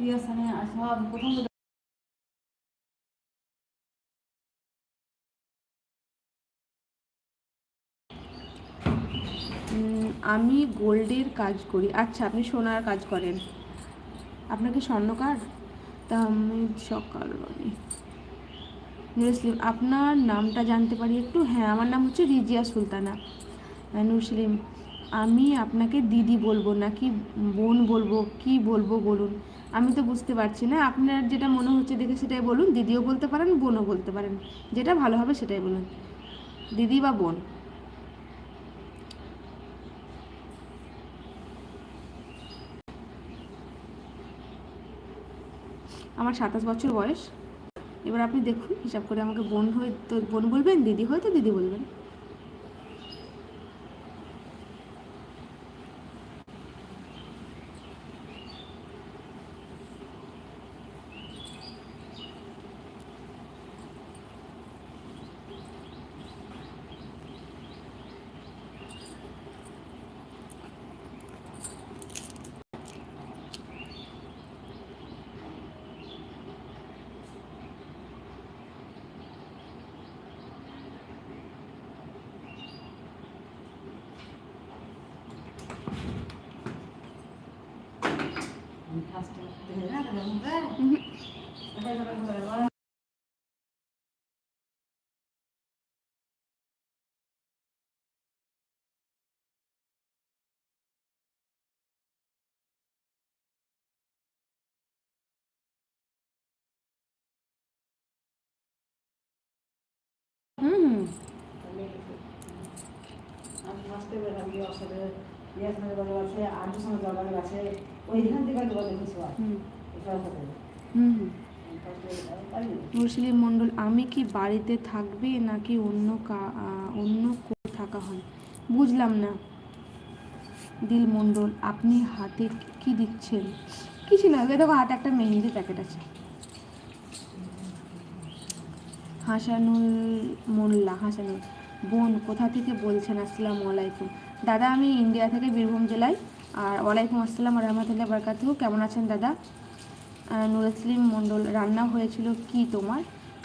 আমি গোল্ডের কাজ করি। আচ্ছা, আপনি সোনার কাজ করেন। আপনাকে স্বর্ণকার? তা আমি সকালবাণী নুরসলিম, আপনার নামটা জানতে পারি একটু? হ্যাঁ, আমার নাম হচ্ছে রিজিয়া সুলতানা। নুরসলিম, আমি আপনাকে দিদি বলবো নাকি বোন বলবো, কি বলবো বলুন? আমি তো বুঝতে পারছি না, আপনার যেটা মনে হচ্ছে দেখে সেটাই বলুন। দিদিও বলতে পারেন, বোনও বলতে পারেন, যেটা ভালো হবে সেটাই বলুন, দিদি বা বোন। আমার 27 বছর বয়স। এবার আপনি দেখুন, হিসাব করে আমাকে বোন হয়ে তো বোন বলবেন, দিদি হয়ে তো দিদি বলবেন। হুম হুম হুম হুম। মুসলিম মণ্ডল, আমি কি বাড়িতে থাকবে নাকি অন্য থাকা হয়? বুঝলাম না। দিল মণ্ডল, আপনি হাতে কি দিচ্ছেন? কিছু না, দেখো হাতে একটা মেহেন্দি প্যাকেট আছে। হাসানুল মোল্লা, হাসানুল, বোন কোথা থেকে বলছেন? আসসালামু আলাইকুম। দাদা, আমি ইন্ডিয়া থেকে, বীরভূম জেলায়। আর ওয়ালাইকুম আসসালাম রহমতুল্লাহ বরকাতুহু। কেমন আছেন দাদা? নুরসলিম মণ্ডল, রান্না হয়েছিল কি তোমার?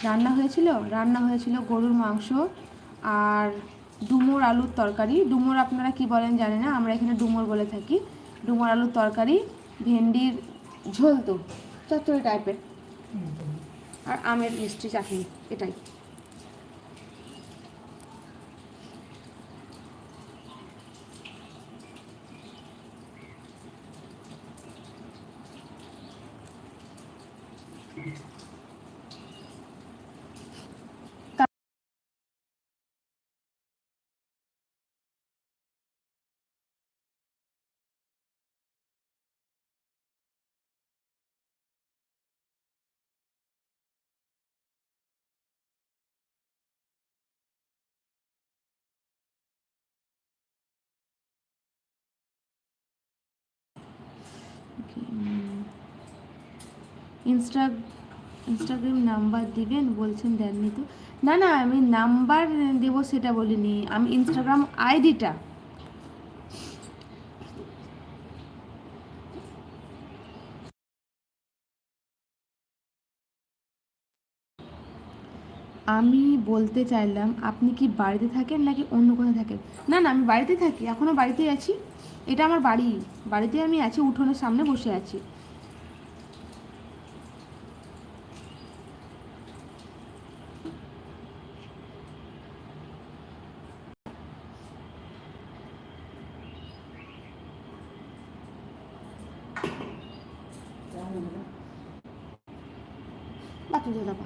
রান্না হয়েছিল গরুর মাংস আর ডুমুর আলুর তরকারি। ডুমুর আপনারা কি বলেন জানি না, আমরা এখানে ডুমুর বলে থাকি। ডুমুর আলুর তরকারি, ভেন্ডির ঝোল, তো চচ্চড়ি টাইপের, আর আমের মিষ্টি চাটনি, এটাই। ইনস্টা ইনস্টাগ্রাম নাম্বার দিবেন বলছেন, দেননি তো। না না, আমি নাম্বার দেবো সেটা বলিনি, আমি ইনস্টাগ্রাম আইডিটা। আমি বলতে চাইলাম, আপনি কি বাড়িতে থাকেন নাকি অন্য কোথাও থাকেন? না না, আমি বাড়িতে থাকি, এখনও বাড়িতেই আছি। এটা আমার বাড়ি, বাড়িতে আমি আছি, উঠোনের সামনে বসে আছি। বাতুল দাদা।